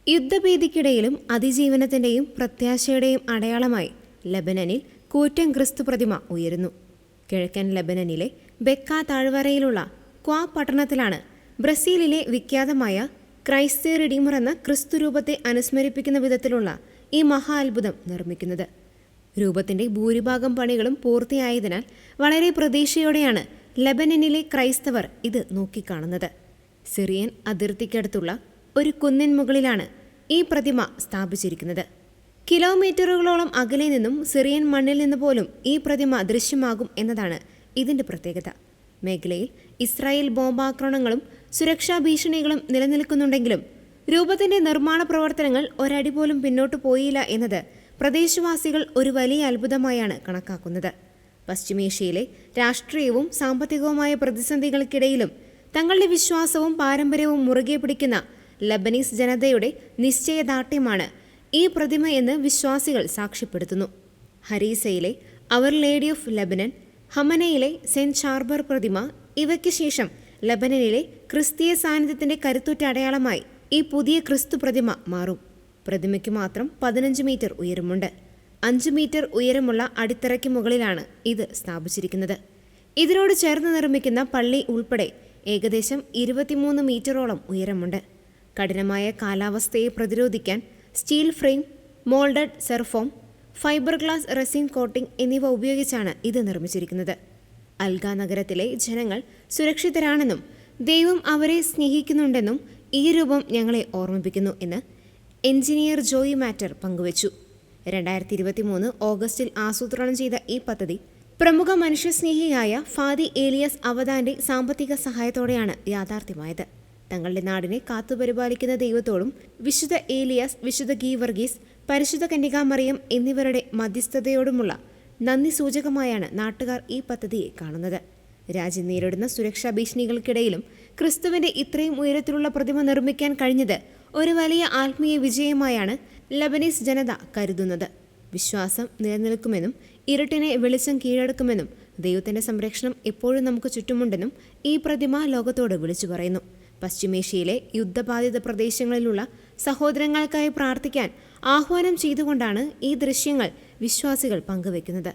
യുദ്ധഭീതിക്കിടയിലും അതിജീവനത്തിന്റെയും പ്രത്യാശയുടെയും അടയാളമായി ലബനനിൽ കൂറ്റൻ ക്രിസ്തു പ്രതിമ ഉയരുന്നു. കിഴക്കൻ ലബനനിലെ ബെക്ക താഴ്വരയിലുള്ള ക്വാ പട്ടണത്തിലാണ് ബ്രസീലിലെ വിഖ്യാതമായ ക്രൈസ്റ്റ് റിഡീമർ എന്ന ക്രിസ്തുരൂപത്തെ അനുസ്മരിപ്പിക്കുന്ന വിധത്തിലുള്ള ഈ മഹാ അത്ഭുതം നിർമ്മിക്കുന്നത്. രൂപത്തിന്റെ ഭൂരിഭാഗം പണികളും പൂർത്തിയായതിനാൽ വളരെ പ്രതീക്ഷയോടെയാണ് ലബനനിലെ ക്രൈസ്തവർ ഇത് നോക്കിക്കാണുന്നത്. സിറിയൻ അതിർത്തിക്കടുത്തുള്ള ഒരു കുന്നിൻ മുകളിലാണ് ഈ പ്രതിമ സ്ഥാപിച്ചിരിക്കുന്നത്. കിലോമീറ്ററുകളോളം അകലെ നിന്നും സിറിയൻ മണ്ണിൽ നിന്ന് പോലും ഈ പ്രതിമ ദൃശ്യമാകും എന്നതാണ് ഇതിന്റെ പ്രത്യേകത. മേഖലയിൽ ഇസ്രായേൽ ബോംബാക്രമണങ്ങളും സുരക്ഷാ ഭീഷണികളും നിലനിൽക്കുന്നുണ്ടെങ്കിലും രൂപത്തിന്റെ നിർമ്മാണ പ്രവർത്തനങ്ങൾ ഒരടി പോലും പിന്നോട്ടു പോയില്ല എന്നത് പ്രദേശവാസികൾ ഒരു വലിയ അത്ഭുതമായാണ് കണക്കാക്കുന്നത്. പശ്ചിമേഷ്യയിലെ രാഷ്ട്രീയവും സാമ്പത്തികവുമായ പ്രതിസന്ധികൾക്കിടയിലും തങ്ങളുടെ വിശ്വാസവും പാരമ്പര്യവും മുറുകെ പിടിക്കുന്ന ലബനീസ് ജനതയുടെ നിശ്ചയദാർഢ്യമാണ് ഈ പ്രതിമ എന്ന് വിശ്വാസികൾ സാക്ഷ്യപ്പെടുത്തുന്നു. ഹരീസയിലെ അവർ ലേഡി ഓഫ് ലബനൻ, ഹമനയിലെ സെന്റ് ഷാർബർ പ്രതിമ, ഇവയ്ക്ക് ശേഷം ലബനനിലെ ക്രിസ്തീയ സാന്നിധ്യത്തിന്റെ കരുത്തുറ്റ അടയാളമായി ഈ പുതിയ ക്രിസ്തു പ്രതിമ മാറും. പ്രതിമയ്ക്ക് മാത്രം 15 മീറ്റർ ഉയരമുണ്ട്. 5 മീറ്റർ ഉയരമുള്ള അടിത്തറയ്ക്ക് മുകളിലാണ് ഇത് സ്ഥാപിച്ചിരിക്കുന്നത്. ഇതിനോട് ചേർന്ന് നിർമ്മിക്കുന്ന പള്ളി ഉൾപ്പെടെ ഏകദേശം 23 മീറ്ററോളം ഉയരമുണ്ട്. കഠിനമായ കാലാവസ്ഥയെ പ്രതിരോധിക്കാൻ സ്റ്റീൽ ഫ്രെയിം, മോൾഡഡ് സെർഫോം, ഫൈബർ ഗ്ലാസ് റെസിൻ കോട്ടിംഗ് എന്നിവ ഉപയോഗിച്ചാണ് ഇത് നിർമ്മിച്ചിരിക്കുന്നത്. അൽഗ നഗരത്തിലെ ജനങ്ങൾ സുരക്ഷിതരാണെന്നും ദൈവം അവരെ സ്നേഹിക്കുന്നുണ്ടെന്നും ഈ രൂപം ഞങ്ങളെ ഓർമ്മിപ്പിക്കുന്നു എന്ന് എഞ്ചിനീയർ ജോയി മാറ്റർ പങ്കുവച്ചു. 2023 ഓഗസ്റ്റിൽ ആസൂത്രണം ചെയ്ത ഈ പദ്ധതി പ്രമുഖ മനുഷ്യസ്നേഹിയായ ഫാദി ഏലിയാസ് അവദാന്റെ സാമ്പത്തിക സഹായത്തോടെയാണ് യാഥാർത്ഥ്യമായത്. തങ്ങളുടെ നാടിനെ കാത്തുപരിപാലിക്കുന്ന ദൈവത്തോടും വിശുദ്ധ ഏലിയാസ്, വിശുദ്ധ ഗീവർഗീസ്, പരിശുദ്ധ കന്യകാമറിയം എന്നിവരുടെ മധ്യസ്ഥതയോടുമുള്ള നന്ദി സൂചകമായാണ് നാട്ടുകാർ ഈ പദ്ധതിയെ കാണുന്നത്. രാജ്യം നേരിടുന്ന സുരക്ഷാ ഭീഷണികൾക്കിടയിലും ക്രിസ്തുവിന്റെ ഇത്രയും ഉയരത്തിലുള്ള പ്രതിമ നിർമ്മിക്കാൻ കഴിഞ്ഞത് ഒരു വലിയ ആത്മീയ വിജയമായാണ് ലബനീസ് ജനത കരുതുന്നത്. വിശ്വാസം നിലനിൽക്കുമെന്നും ഇരുട്ടിനെ വെളിച്ചം കീഴടക്കുമെന്നും ദൈവത്തിന്റെ സംരക്ഷണം എപ്പോഴും നമുക്ക് ചുറ്റുമുണ്ടെന്നും ഈ പ്രതിമ ലോകത്തോട് വിളിച്ചു പറയുന്നു. പശ്ചിമേഷ്യയിലെ യുദ്ധബാധിത പ്രദേശങ്ങളിലുള്ള സഹോദരങ്ങൾക്കായി പ്രാർത്ഥിക്കാൻ ആഹ്വാനം ചെയ്തുകൊണ്ടാണ് ഈ ദൃശ്യങ്ങൾ വിശ്വാസികൾ പങ്കുവെക്കുന്നത്.